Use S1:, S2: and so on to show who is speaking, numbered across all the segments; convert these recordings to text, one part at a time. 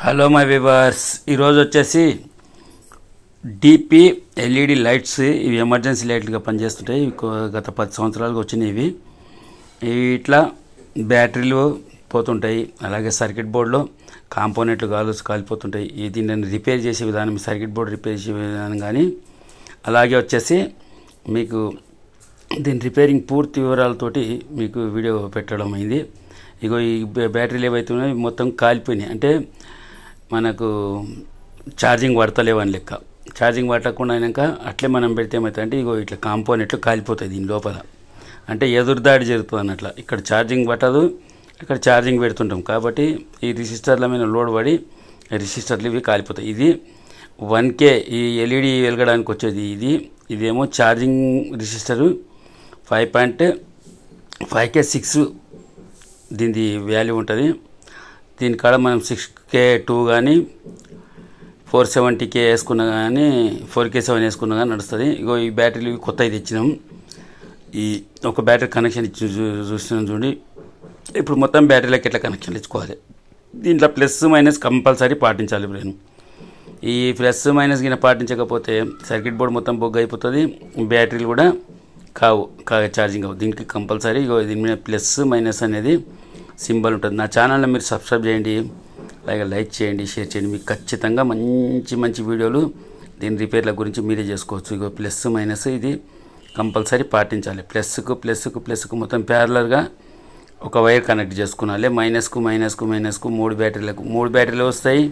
S1: Hello my viewers, ఈరోజు వచ్చేసి DP LED lights. ఇవి ఎమర్జెన్సీ లైట్లుగా పనిచేస్తుంటాయి. గత 10 సంవత్సరాలుగా వచ్చినాయి. ఇవి ఇట్లా బ్యాటరీలు పోతుంటాయి. అలాగే సర్క్యూట్ బోర్డులో కాంపోనెంట్లు కాలిపోతుంటాయి. దీన్ని రిపేర్ చేసే విధానం, సర్క్యూట్ బోర్డు రిపేర్ చేసే విధానం కానీ, అలాగే వచ్చేసి మీకు దీని రిపేరింగ్ పూర్తి వివరాలతోటి మీకు వీడియో పెట్టడం అయింది. ఇగో ఈ బ్యాటరీలు ఏవైతే ఉన్నాయో మొత్తం కాలిపోయినాయి. అంటే మనకు ఛార్జింగ్ పడతలేవని లెక్క. ఛార్జింగ్ పట్టకుండా అయినాక అట్లే మనం పెడితే ఏమవుతుందంటే ఇగో ఇట్లా కాంపోనెంట్లు కాలిపోతాయి దీని లోపల. అంటే ఎదురుదాడి జరుగుతుంది అన్నట్ల. ఇక్కడ ఛార్జింగ్ పట్టదు, ఇక్కడ ఛార్జింగ్ పెడుతుంటాం కాబట్టి ఈ రెసిస్టర్ల మీద లోడ్ పడి రెసిస్టర్లు ఇవి కాలిపోతాయి. ఇది 1K ఈ ఎల్ఈడి వెలగడానికి వచ్చేది. ఇదేమో ఛార్జింగ్ రెసిస్టరు 5.5K6 దీని వాల్యూ ఉంటుంది. దీని కాడ మనం 6K2 కానీ 470K వేసుకున్నా కానీ 4K7 వేసుకున్నా కానీ నడుస్తుంది. ఇగో ఈ బ్యాటరీలు కొత్తవి తెచ్చినాం. ఈ ఒక బ్యాటరీ కనెక్షన్ ఇచ్చి చూస్తున్నాం చూడండి. ఇప్పుడు మొత్తం బ్యాటరీలకు ఎట్లా కనెక్షన్లు ఇచ్చుకోవాలి. దీంట్లో ప్లస్ మైనస్ కంపల్సరీ పాటించాలి. ఇప్పుడు ఈ ప్లస్ మైనస్ గిన పాటించకపోతే సర్క్యూట్ బోర్డు మొత్తం బొగ్గు అయిపోతుంది, బ్యాటరీలు కూడా ఛార్జింగ్ అవ్వదు. దీనికి కంపల్సరీ దీని మీద ప్లస్ మైనస్ అనేది సింబల్ ఉంటుంది. నా ఛానల్ని మీరు సబ్స్క్రైబ్ చేయండి, అలాగే లైక్ చేయండి, షేర్ చేయండి. మీకు ఖచ్చితంగా మంచి వీడియోలు దీని రిపేర్ల గురించి మీరే చేసుకోవచ్చు. ఇగో ప్లస్ మైనస్ ఇది కంపల్సరీ పాటించాలి. ప్లస్కు మొత్తం ప్యారలర్గా ఒక వైర్ కనెక్ట్ చేసుకున్నాలి. మైనస్కు 3 బ్యాటరీలు వస్తాయి,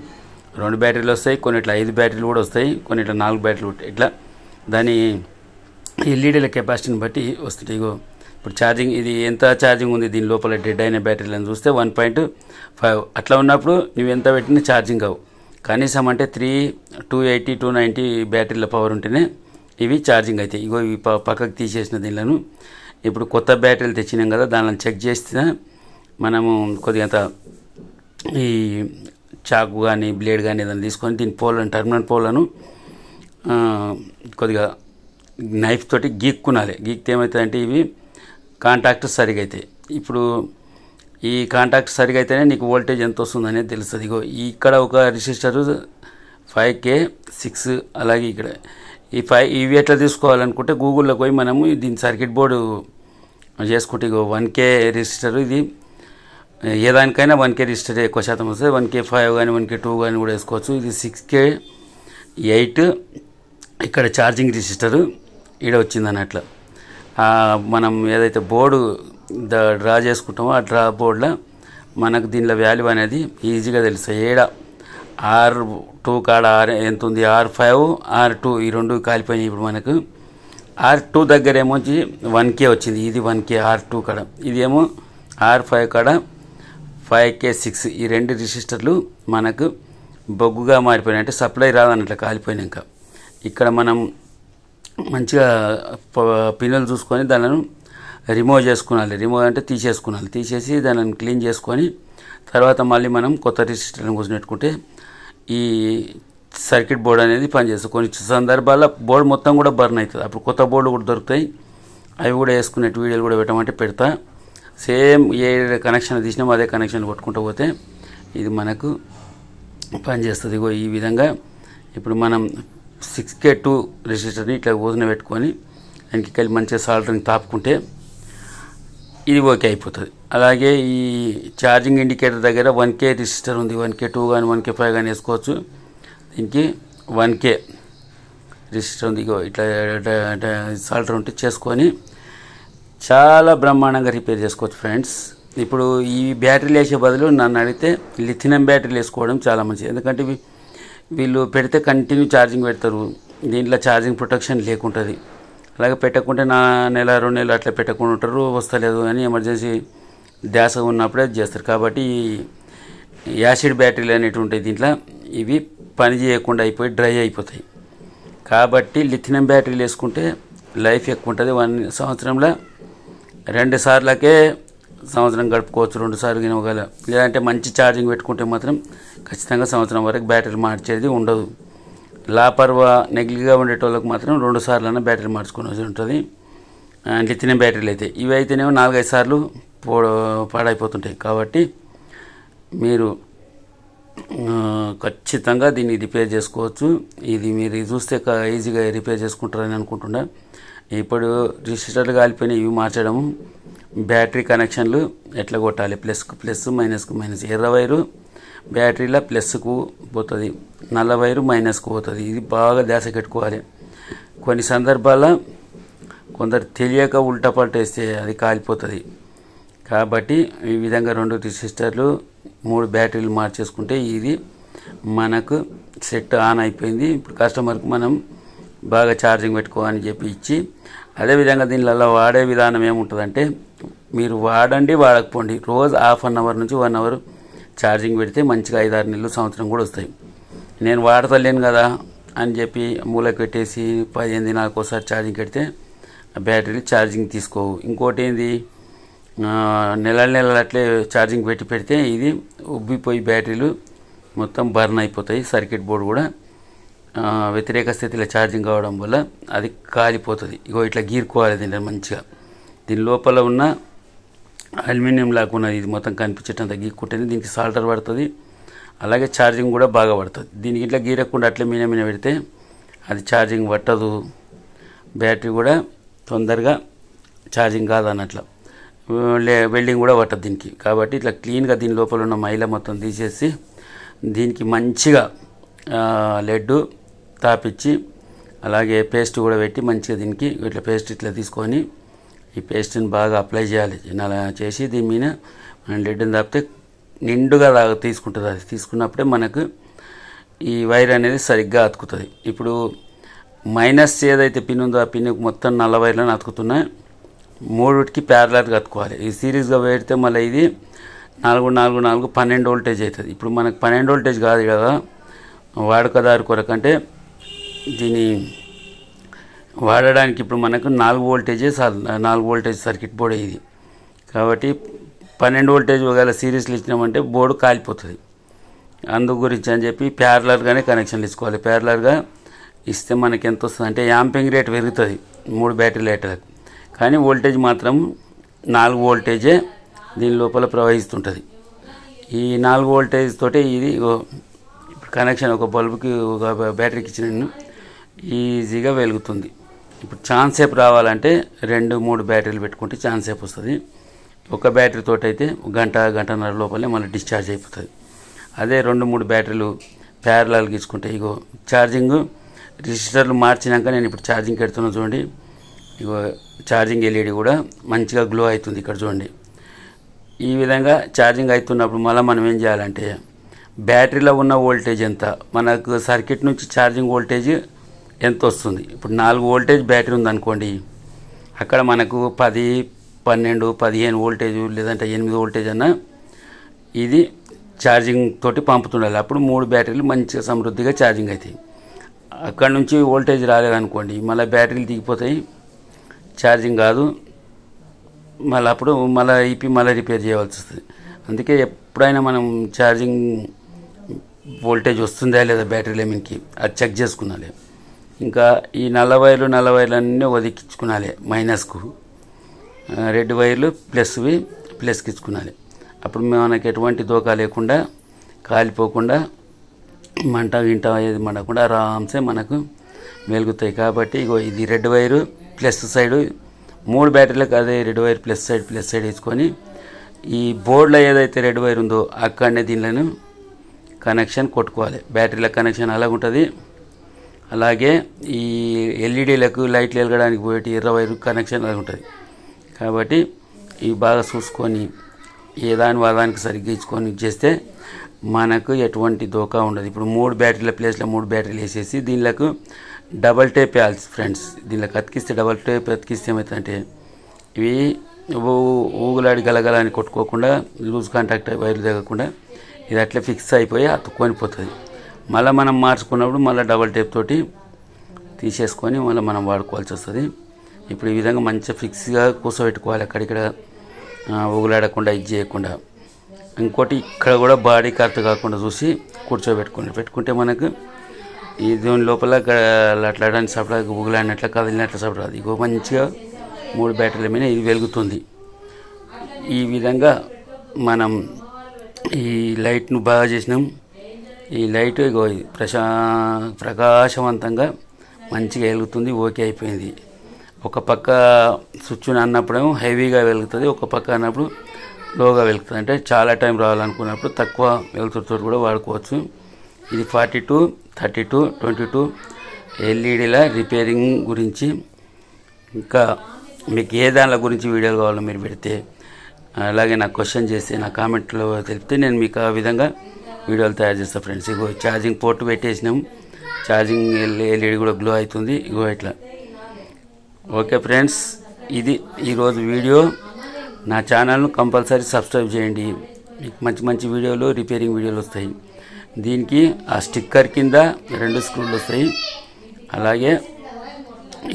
S1: 2 బ్యాటరీలు వస్తాయి, కొన్నిట్లా 5 బ్యాటరీలు కూడా వస్తాయి, కొన్నిట్లా 4 బ్యాటరీలు ఉంటాయి. ఇట్లా దాని ఎల్ఈడీల కెపాసిటీని బట్టి వస్తుంది. ఇగో ఇప్పుడు ఛార్జింగ్ ఇది ఎంత ఛార్జింగ్ ఉంది దీని లోపల డెడ్ అయిన బ్యాటరీలను చూస్తే 1.5 అట్లా ఉన్నప్పుడు నువ్వు ఎంత పెట్టినా ఛార్జింగ్ అవ్వు. కనీసం అంటే 280, 290 బ్యాటరీల పవర్ ఉంటేనే ఇవి ఛార్జింగ్ అవుతాయి. ఇగో ఇవి పక్కకు తీసేసిన దీనిలను ఇప్పుడు కొత్త బ్యాటరీలు తెచ్చినాం కదా, దానిని చెక్ చేస్తే మనము కొద్దిగా ఈ చాకు కానీ బ్లేడ్ కానీ ఏదైనా తీసుకొని దీని టర్మినల్ పోలను కొద్దిగా నైఫ్ తోటి గీక్కునాలి. గీక్తే ఏమవుతుందంటే ఇవి కాంటాక్ట్ సరిగా అవుతాయి. ఇప్పుడు ఈ కాంటాక్ట్ సరిగా అయితేనే నీకు వోల్టేజ్ ఎంత వస్తుంది అనేది తెలుస్తుంది. ఇగో ఇక్కడ ఒక రెసిస్టరు 5K6, అలాగే ఇక్కడ ఇవి ఎట్లా తీసుకోవాలనుకుంటే గూగుల్లోకి పోయి మనము దీని సర్క్యూట్ బోర్డు చేసుకుంటే ఇగో 1K రెసిస్టరు ఇది ఏదానికైనా 1K రెసిస్టర్ ఎక్కువ శాతం వస్తుంది. 1K5 కానీ 1K2 కానీ కూడా వేసుకోవచ్చు. ఇది 6K8 ఇక్కడ ఛార్జింగ్ రెసిస్టరు ఈడ వచ్చింది అన్నట్లు. మనం ఏదైతే బోర్డు డ్రా చేసుకుంటామో ఆ డ్రా బోర్డులో మనకు దీనిలో వాల్యూ అనేది ఈజీగా తెలుస్తాయి. ఏడ R2 కాడ ఎంత ఉంది, R5, R2 ఈ రెండు కాలిపోయినాయి. ఇప్పుడు మనకు R2 దగ్గర ఏమో 1K వచ్చింది. ఇది 1K R2 కాడ, ఇదేమో R5 కాడ 5K6. ఈ 2 రెసిస్టర్లు మనకు బొగ్గుగా మారిపోయినాయి. అంటే సప్లై రాదన్నట్లు కాలిపోయినాక ఇక్కడ మనం మంచిగా పిన్నులు చూసుకొని దానిని రిమూవ్ చేసుకోవాలి. రిమూవ్ అంటే తీసేసి దానిని క్లీన్ చేసుకొని తర్వాత మళ్ళీ మనం కొత్త రెసిస్టర్ని కూర్చోబెట్టుకుంటే ఈ సర్క్యూట్ బోర్డు అనేది పనిచేస్తుంది. కొన్ని సందర్భాల్లో బోర్డు మొత్తం కూడా బర్న్ అవుతుంది. అప్పుడు కొత్త బోర్డు కూడా దొరుకుతాయి. అవి కూడా వేసుకునే వీడియోలు కూడా పెట్టమంటే పెడతా. సేమ్ ఏ కనెక్షన్ తీసినామో అదే కనెక్షన్ కొట్టుకుంటూ పోతే ఇది మనకు పనిచేస్తుంది. ఇగో ఈ విధంగా ఇప్పుడు మనం 6K2 రెసిస్టర్ని ఇట్లా ఊదిన పెట్టుకొని దానికి కలిసి మంచిగా సాల్ట్ని తాపుకుంటే ఇది ఓకే అయిపోతుంది. అలాగే ఈ ఛార్జింగ్ ఇండికేటర్ దగ్గర 1K రెసిస్టర్ ఉంది. 1K2 కానీ 1K5 కానీ వేసుకోవచ్చు. దీనికి 1K రెసిస్టర్ ఉంది. ఇగో ఇట్లా సాల్టర్ ఉంటే చేసుకొని చాలా బ్రహ్మాండంగా రిపేర్ చేసుకోవచ్చు ఫ్రెండ్స్. ఇప్పుడు ఈ బ్యాటరీలు వేసే బదులు నన్ను అడిగితే లిథియం బ్యాటరీలు వేసుకోవడం చాలా మంచిది. ఎందుకంటే వీళ్ళు పెడితే కంటిన్యూ ఛార్జింగ్ పెడతారు. దీంట్లో ఛార్జింగ్ ప్రొటెక్షన్ లేకుంటుంది. అలాగే పెట్టకుంటే నెల 2 నెలలు అట్లా పెట్టకుండా ఉంటారు. వస్తలేదు అని ఎమర్జెన్సీ డ్యాస్ ఉన్నప్పుడే చేస్తారు. కాబట్టి యాసిడ్ బ్యాటరీలు అనేవి ఉంటాయి దీంట్లో. ఇవి పని చేయకుండా అయిపోయి డ్రై అయిపోతాయి. కాబట్టి లిథియం బ్యాటరీలు వేసుకుంటే లైఫ్ ఎక్కువ ఉంటుంది. 1 సంవత్సరంలో 2 సార్లకే సంవత్సరం గడుపుకోవచ్చు. 2 సార్లు గినవగల. లేదంటే మంచి ఛార్జింగ్ పెట్టుకుంటే మాత్రం ఖచ్చితంగా సంవత్సరం వరకు బ్యాటరీ మార్చేది ఉండదు. లాపర్వా నెగ్లిగా ఉండేటోళ్ళకి మాత్రం 2 సార్లైనా బ్యాటరీ మార్చుకోవాల్సి ఉంటుంది. లిథియం బ్యాటరీలు అయితే ఇవి అయితేనేమో 4-5 సార్లు పాడైపోతుంటాయి. కాబట్టి మీరు ఖచ్చితంగా దీన్ని రిపేర్ చేసుకోవచ్చు. ఇది మీరు చూస్తే ఈజీగా రిపేర్ చేసుకుంటారని అనుకుంటున్నా. ఇప్పుడు రిజిస్టర్లు కాలిపోయినాయి, ఇవి మార్చడం. బ్యాటరీ కనెక్షన్లు ఎట్లా కొట్టాలి, ప్లస్కు ప్లస్ మైనస్కు మైనస్. ఎర్ర వైరు బ్యాటరీలో ప్లస్కు పోతుంది, నల్ల వైరు మైనస్కు పోతుంది. ఇది బాగా ధ్యాస పెట్టుకోవాలి. కొన్ని సందర్భాల్లో కొందరు తెలియక ఉల్టా పల్టా వేస్తే అది కాలిపోతుంది. కాబట్టి ఈ విధంగా 2 రెసిస్టర్లు 3 బ్యాటరీలు మార్చేసుకుంటే ఇది మనకు సెట్ ఆన్ అయిపోయింది. ఇప్పుడు కస్టమర్కి మనం బాగా ఛార్జింగ్ పెట్టుకోవాలని చెప్పి ఇచ్చి, అదేవిధంగా దీనిలో వాడే విధానం ఏముంటుందంటే, మీరు వాడండి వాడకపోండి, రోజు ½ అన్ అవర్ నుంచి 1 అవర్ ఛార్జింగ్ పెడితే మంచిగా 5-6 నెలలు సంవత్సరం కూడా వస్తాయి. నేను వాడతలేను కదా అని చెప్పి మూలకి పెట్టేసి 15 దినాలకు ఒకసారి ఛార్జింగ్ పెడితే బ్యాటరీలు ఛార్జింగ్ తీసుకోవు. ఇంకోటి ఏంది, నెలలు అట్లే ఛార్జింగ్ పెడితే ఇది ఉబ్బిపోయి బ్యాటరీలు మొత్తం బర్న్ అయిపోతాయి. సర్క్యూట్ బోర్డు కూడా వ్యతిరేక స్థితిలో ఛార్జింగ్ కావడం వల్ల అది కాలిపోతుంది. ఇగో ఇట్లా గీరుకోవాలి దీంట్లో మంచిగా. దీని లోపల ఉన్న అల్యూమినియం లాగా ఉన్నది, ఇది మొత్తం కనిపించేటంత గీక్కుంటేనే దీనికి సాల్టర్ పడుతుంది. అలాగే ఛార్జింగ్ కూడా బాగా పడుతుంది. దీనికి ఇట్లా గీరకుండా అట్లే మీన పెడితే అది ఛార్జింగ్ పట్టదు, బ్యాటరీ కూడా తొందరగా ఛార్జింగ్ కాదు అన్నట్ల. వెల్డింగ్ కూడా పట్టదు దీనికి. కాబట్టి ఇట్లా క్లీన్గా దీని లోపల ఉన్న మైల మొత్తం తీసేసి దీనికి మంచిగా లెడ్ తాపిచ్చి, అలాగే పేస్ట్ కూడా పెట్టి మంచిగా దీనికి ఇట్లా పేస్ట్ ఇట్లా తీసుకొని ఈ పేస్ట్ని బాగా అప్లై చేయాలి. అలా చేసి దీని మీద మనం లెడ్ని తాపితే నిండుగా తీసుకుంటుంది. అది తీసుకున్నప్పుడే మనకు ఈ వైర్ అనేది సరిగ్గా అతుకుతుంది. ఇప్పుడు మైనస్ ఏదైతే పిన్ ఉందో ఆ పిన్కి మొత్తం నల్ల వైర్లను అతుకుతున్నాయి. 3కి ప్యారలర్గా అతుకోవాలి. ఈ సిరీస్గా పెడితే మళ్ళీ ఇది 4 12 వోల్టేజ్ అవుతుంది. ఇప్పుడు మనకు 12 వోల్టేజ్ కాదు కదా, వాడుకదారు కొరకంటే దీని వాడడానికి ఇప్పుడు మనకు 4 వోల్టేజే 4 వోల్టేజ్ సర్క్యూట్ బోర్డు ఇది. కాబట్టి 12 వోల్టేజ్ ఒకవేళ సిరీస్లు ఇచ్చినామంటే బోర్డు కాలిపోతుంది. అందు గురించి అని చెప్పి ప్యారలర్గానే కనెక్షన్లు ఇచ్చుకోవాలి. ప్యారలర్గా ఇస్తే మనకి ఎంత వస్తుంది అంటే యాంపింగ్ రేట్ పెరుగుతుంది 3 బ్యాటరీ లైట్లకు, కానీ వోల్టేజ్ మాత్రం 4 వోల్టేజే దీని లోపల ప్రవహిస్తుంటుంది. ఈ 4 వోల్టేజ్ తోటే ఇది ఇప్పుడు కనెక్షన్ ఒక బల్బుకి ఒక బ్యాటరీకి ఇచ్చిన ఈజీగా వెలుగుతుంది. ఇప్పుడు ఛాన్స్ సేపు రావాలంటే 2-3 బ్యాటరీలు పెట్టుకుంటే ఛాన్స్ సేపు వస్తుంది. ఒక బ్యాటరీ తోటి అయితే గంటన్నర లోపలే మళ్ళీ డిశ్చార్జ్ అయిపోతుంది. అదే 2-3 బ్యాటరీలు ప్యారలల్గా ఇచ్చుకుంటే ఇగో ఛార్జింగ్ రెసిస్టర్లు మార్చినాక నేను ఇప్పుడు ఛార్జింగ్ పెడుతున్నా చూడండి. ఇగో ఛార్జింగ్ ఎల్ఈడి కూడా మంచిగా గ్లో అవుతుంది. ఇక్కడ చూడండి, ఈ విధంగా ఛార్జింగ్ అవుతున్నప్పుడు మళ్ళీ మనం ఏం చేయాలంటే బ్యాటరీలో ఉన్న వోల్టేజ్ ఎంత, మనకు సర్క్యూట్ నుంచి ఛార్జింగ్ వోల్టేజ్ ఎంత వస్తుంది. ఇప్పుడు 4 వోల్టేజ్ బ్యాటరీ ఉందనుకోండి, అక్కడ మనకు 10, 12, 15 వోల్టేజ్ లేదంటే 8 వోల్టేజ్ అన్న ఇది ఛార్జింగ్ తోటి పంపుతుండాలి. అప్పుడు 3 బ్యాటరీలు మంచిగా సమృద్ధిగా ఛార్జింగ్ అవుతాయి. అక్కడ నుంచి వోల్టేజ్ రాలేదనుకోండి మళ్ళీ బ్యాటరీలు దిగిపోతాయి, ఛార్జింగ్ కాదు, మళ్ళీ అప్పుడు మళ్ళీ మళ్ళీ రిపేర్ చేయవలసి వస్తుంది. అందుకే ఎప్పుడైనా మనం ఛార్జింగ్ వోల్టేజ్ వస్తుందా లేదా బ్యాటరీ లెమిన్కి అది చెక్ చేసుకున్నాలి. ఇంకా ఈ నల్ల వైర్లు అన్నీ ఒదికించుకున్నాలి మైనస్కు, రెడ్ వైర్లు ప్లస్కి ఇచ్చుకున్నాలి. అప్పుడు మనకి ఎటువంటి దోకా లేకుండా కాలిపోకుండా మంట గింట ఏది మండకుండా ఆరామ్సే మనకు వెలుగుతాయి. కాబట్టి ఇగో ఇది రెడ్ వైరు ప్లస్ సైడు 3 బ్యాటరీలకు అదే రెడ్ వైర్ ప్లస్ సైడ్ వేసుకొని ఈ బోర్డులో ఏదైతే రెడ్ వైర్ ఉందో అక్కడనే దీనిలను కనెక్షన్ కొట్టుకోవాలి. బ్యాటరీల కనెక్షన్ అలాగుంటుంది. అలాగే ఈ ఎల్ఈడీలకు లైట్లు వెలగడానికి పోయేటి ఎర్ర వైరు కనెక్షన్ అలాగుంటుంది. కాబట్టి ఇవి బాగా చూసుకొని ఏదాని వాదానికి సరిగ్గా ఇచ్చుకొని చేస్తే మనకు ఎటువంటి దోకా ఉండదు. ఇప్పుడు 3 బ్యాటరీల ప్లేస్లో 3 బ్యాటరీలు వేసేసి దీనిలకు డబల్ టేప్ వేయాలి ఫ్రెండ్స్. దీనిలోకి అతికిస్తే డబల్ టేప్ అతికిస్తే ఏమవుతుందంటే ఇవి ఊగులాడి గలగలని కొట్టుకోకుండా లూజ్ కాంటాక్ట్ వైర్లు తగ్గకుండా ఇది అట్లా ఫిక్స్ అయిపోయి అతుక్కొని పోతుంది. మళ్ళీ మనం మార్చుకున్నప్పుడు మళ్ళీ డబల్ టేప్ తోటి తీసేసుకొని మళ్ళీ మనం వాడుకోవాల్సి వస్తుంది. ఇప్పుడు ఈ విధంగా మంచిగా ఫిక్స్గా కూర్చోబెట్టుకోవాలి, అక్కడిక్కడ ఊగులాడకుండా ఇది చేయకుండా. ఇంకోటి ఇక్కడ కూడా బాడీ కరెక్ట్ కాకుండా చూసి పెట్టుకుంటే మనకు ఈ దీని లోపల అట్లాడడానికి సపరేట్ ఊగులాడినట్లు కదిలినట్లు సపరేట్ ఇగో మంచిగా 3 బ్యాటరీల మీద ఇది వెలుగుతుంది. ఈ విధంగా మనం ఈ లైట్ను బాగా చేసినాం. ఈ లైట్ ఇగో ప్రకాశవంతంగా మంచిగా వెలుగుతుంది. ఓకే అయిపోయింది. ఒక పక్క స్విచ్ అన్నప్పుడేమో హెవీగా వెలుగుతుంది, ఒక పక్క అన్నప్పుడు లోగా వెలుగుతుంది. అంటే చాలా టైం రావాలనుకున్నప్పుడు తక్కువ వెలుతురుతో కూడా వాడుకోవచ్చు. ఇది 42, 32, 22 ఎల్ఈడీల రిపేరింగ్ గురించి, ఇంకా మీకు ఏ దానిల గురించి వీడియోలు కావాలో మీరు పెడితే, అలాగే నాకు క్వశ్చన్ చేస్తే నా కామెంట్లో తెలిపితే నేను మీకు ఆ విధంగా వీడియోలు తయారు చేస్తాను ఫ్రెండ్స్. ఇగో ఛార్జింగ్ పోర్ట్ పెట్టేసినాం, ఛార్జింగ్ ఎల్ఈడి కూడా గ్లో అవుతుంది. ఇగో ఇట్లా. ఓకే ఫ్రెండ్స్, ఇది ఈరోజు వీడియో. నా ఛానల్ను కంపల్సరీ సబ్స్క్రైబ్ చేయండి. మీకు మంచి మంచి వీడియోలు, రిపేరింగ్ వీడియోలు వస్తాయి. దీనికి ఆ స్టిక్కర్ కింద 2 స్క్రూలు వస్తాయి, అలాగే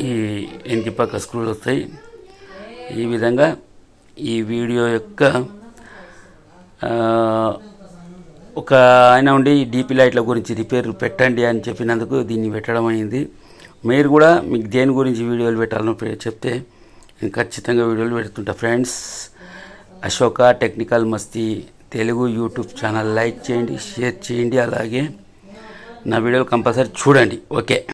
S1: ఈ వెనక పక్క స్క్రూలు వస్తాయి. ఈ విధంగా ఈ వీడియో యొక్క ఒక ఆయన ఉండి డీపీ లైట్ల గురించి రిపేర్ పెట్టండి అని చెప్పినందుకు దీన్ని పెట్టడం అయింది. మీరు కూడా మీకు దేని గురించి వీడియోలు పెట్టాలని చెప్తే నేను ఖచ్చితంగా వీడియోలు పెడుతుంటా ఫ్రెండ్స్. అశోక టెక్నికల్ మస్తీ తెలుగు యూట్యూబ్ ఛానల్ లైక్ చేయండి, షేర్ చేయండి, అలాగే నా వీడియోలు కంపల్సరీ చూడండి. ఓకే.